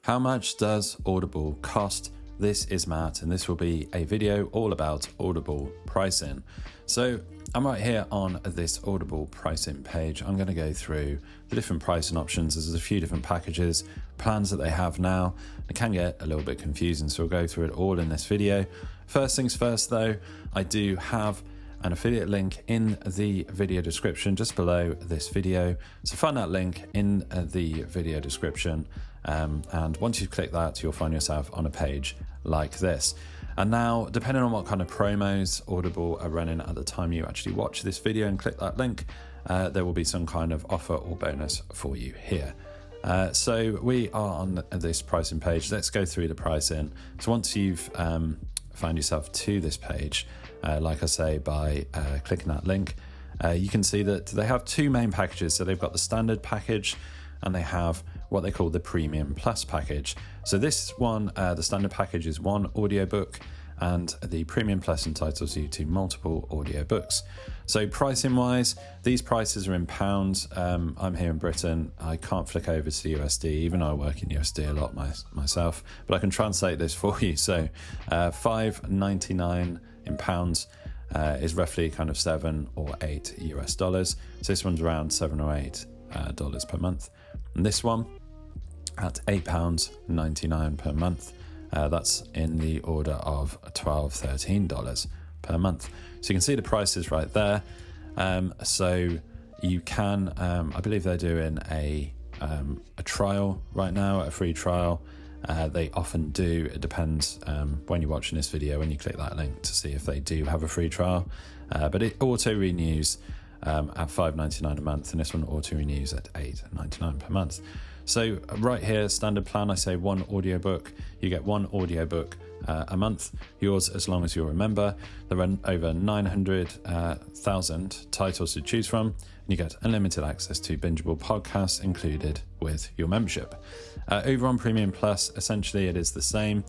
How much does Audible cost? This is Matt, and this will be a video all about Audible pricing. So I'm right here on this Audible pricing page. I'm going to go through the different pricing options. There's a few different packages, plans that they have now. It can get a little bit confusing, so we'll go through it all in this video. First things first though, I do have an affiliate link in the video description just below this video. So find that link in the video description. And once you click that, you'll find yourself on a page like this. And now, depending on what kind of promos Audible are running at the time you actually watch this video and click that link, there will be some kind of offer or bonus for you here. So we are on this pricing page. Let's go through the pricing. So once you've found yourself to this page, like I say, by clicking that link, you can see that they have two main packages. So they've got the standard package and they have what they call the Premium Plus package. So this one, the standard package is one audiobook, and the Premium Plus entitles you to multiple audiobooks. So pricing wise, these prices are in pounds. I'm here in Britain. I can't flick over to USD, even though I work in USD a lot myself, but I can translate this for you. So $5.99 in pounds is roughly kind of $7 or $8 US dollars. So this one's around $7 or $8 dollars per month. And this one at £8.99 per month. That's in the order of $12, $13 per month. So you can see the prices right there. So you can, I believe they're doing a trial right now, a free trial. They often do. It depends when you're watching this video, when you click that link to see if they do have a free trial. But it auto renews at $5.99 a month, and this one auto renews at $8.99 per month. So right here, standard plan, I say one audiobook. You get one audiobook a month, yours as long as you're a member. There are over 900,000 titles to choose from, and you get unlimited access to bingeable podcasts included with your membership. Over on Premium Plus, essentially it is the same.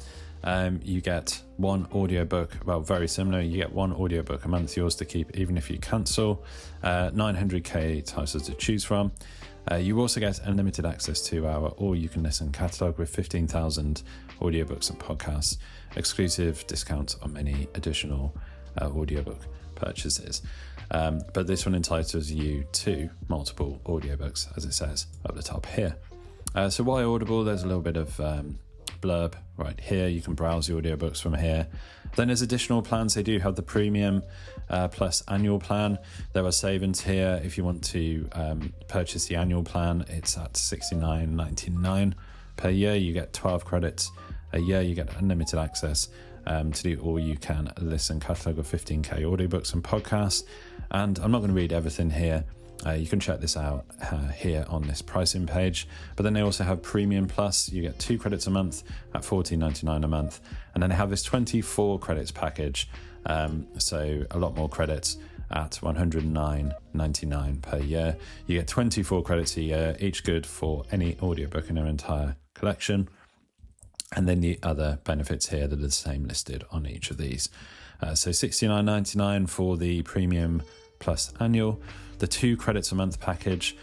You get one audiobook, well, very similar. You get one audiobook a month, yours to keep even if you cancel. 900k titles to choose from. You also get unlimited access to our all-you-can-listen catalogue with 15,000 audiobooks and podcasts, exclusive discounts on many additional audiobook purchases. But this one entitles you to multiple audiobooks, as it says up the top here. So why Audible? There's a little bit of blurb right here. You can browse the audiobooks from here. Then there's additional plans. They do have the Premium Plus annual plan. There are savings here. If you want to purchase the annual plan, it's at $69.99 per year. You get 12 credits a year. You get unlimited access to do all you can listen catalogue of 15k audiobooks and podcasts. And I'm not going to read everything here. You can check this out here on this pricing page. But then they also have Premium Plus. You get 2 credits a month at $14.99 a month. And then they have this 24 credits package. So a lot more credits at $109.99 per year. You get 24 credits a year, each good for any audiobook in their entire collection. And then the other benefits here that are the same listed on each of these. So $69.99 for the Premium Plus annual. The 2 credits a month package,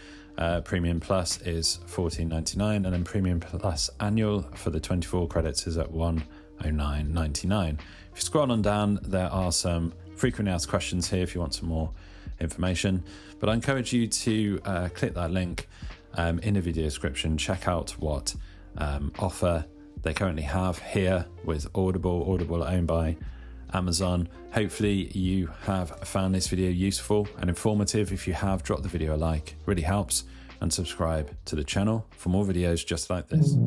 Premium Plus, is $14.99, and then Premium Plus annual for the 24 credits is at $109.99. If you scroll on down, there are some frequently asked questions here if you want some more information. But I encourage you to click that link in the video description. Check out what offer they currently have here with Audible. Audible owned by Amazon. Hopefully you have found this video useful and informative. If you have, drop the video a like, really helps, and subscribe to the channel for more videos just like this.